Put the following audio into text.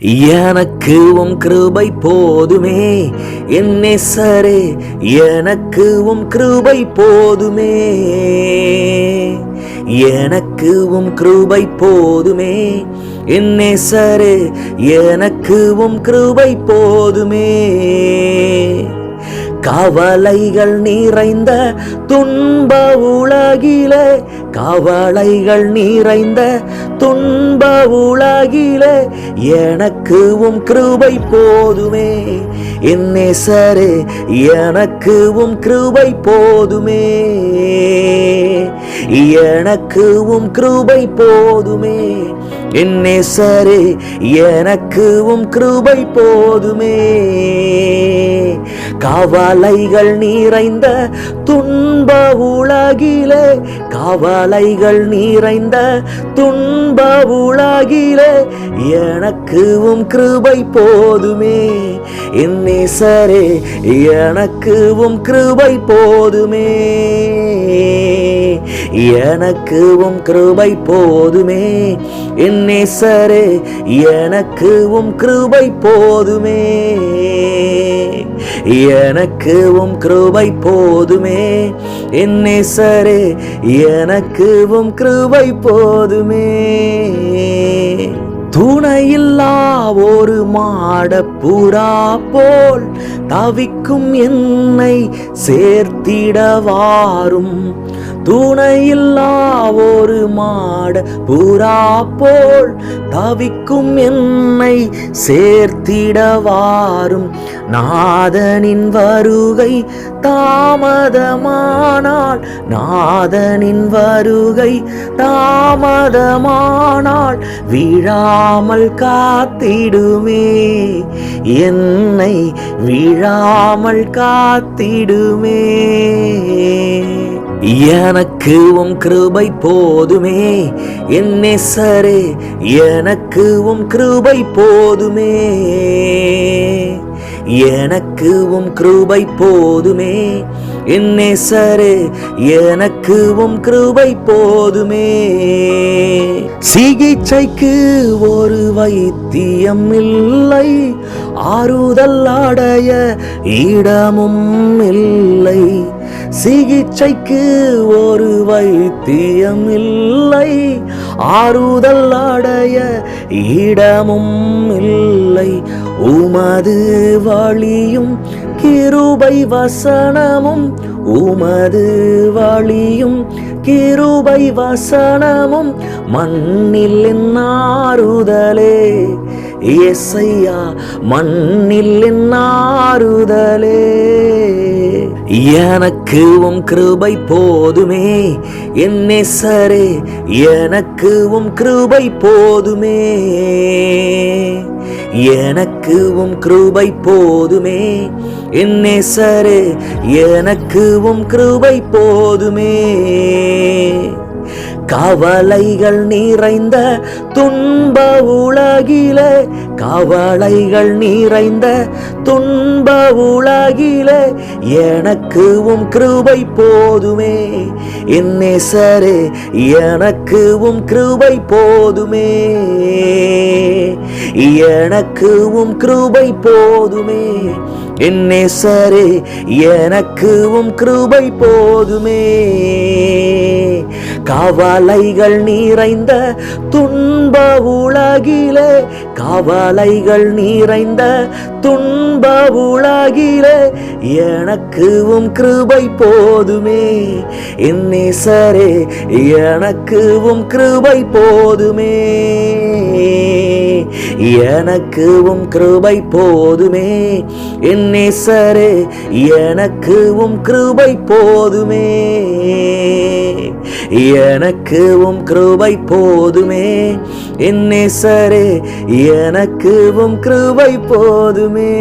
எனக்கு கிருபை போதுமே என் நேசரே, எனக்கு கிருபை போதுமே, எனக்கு கிருபை போதுமே என் நேசரே, எனக்கு கிருபை போதுமே. கவலைகள் நிறைந்த துன்ப உலகிலே, கவலைகள் நிறைந்த துன்ப உலகிலே, எனக்கு கிருபை போதுமே என் நேசரே, எனக்கு கிருபை போதுமே, எனக்கு கிருபை போதுமே என் நேசரே, எனக்கு கிருபை போதுமே. கவலைகள் நிறைந்த துன்ப உலகிலே, கவலைகள் நிறைந்த துன்ப உலகிலே, எனக்கு கிருபை போதுமே என் நேசரே, எனக்கு கிருபை போதுமே, எனக்கு கிருபை போதுமே என் நேசரே, எனக்கு கிருபை போதுமே, எனக்கு கிருபை போதுமே என் நேசரே, எனக்கு கிருபை போதுமே. துணையில்லா ஒரு மாடப்புறா போல் தவிக்கும் என்னை சேர்த்திட வாரும், துணையில்லா ஒரு மாடப்புறா போல் தவிக்கும் என்னை சேர்த்திட வாரும். நாதனின் வருகை தாமதமானால், நாதனின் வருகை தாமதமானால், விழாமல் காத்திடுமே என்னை, விழாமல் காத்திடுமே. எனக்கு கிருபை போதுமே என் நேசரே, எனக்கு கிருபை போதுமே, எனக்கு கிருபை போதுமே என் நேசரே, எனக்கு கிருபை போதுமே. சிகிச்சைக்கு ஒரு வைத்தியம் இல்லை, ஆறுதல் அடைய இடமும் இல்லை, சிகிச்சைக்கு ஒரு வைத்தியம் இல்லை, ஆறுதல் அடைய இடமும் இல்லை. உமது வழியும் கிருபை வசனமும், உமது வழியும் கிருபை வசனமும் மண்ணில் என் ஆறுதலே, இயேசையா மண்ணில் என் ஆறுதலே. எனக்கு கிருபை போதுமே என் நேசரே, எனக்கு கிருபை போதுமே, எனக்கு கிருபை போதுமே என் நேசரே, எனக்கு கிருபை போதுமே. கவலைகள் நிறைந்த துன்ப உலகிலே, கவலைகள் நிறைந்த துன்ப உலகிலே, எனக்கு கிருபை போதுமே என் நேசரே, எனக்கு கிருபை போதுமே, எனக்கு கிருபை போதுமே என் நேசரே, எனக்கு கிருபை போதுமே. கவலைகள் நிறைந்த துன்ப உலகிலே, கவலைகள் நிறைந்த துன்ப உலகிலே, எனக்கு கிருபை போதுமே என் நேசரே, எனக்கு கிருபை போதுமே, எனக்கு கிருபை போதுமே என் நேசரே, எனக்கு கிருபை போதுமே, எனக்கு கிருபை போதுமே என் நேசரே, எனக்கு கிருபை போதுமே.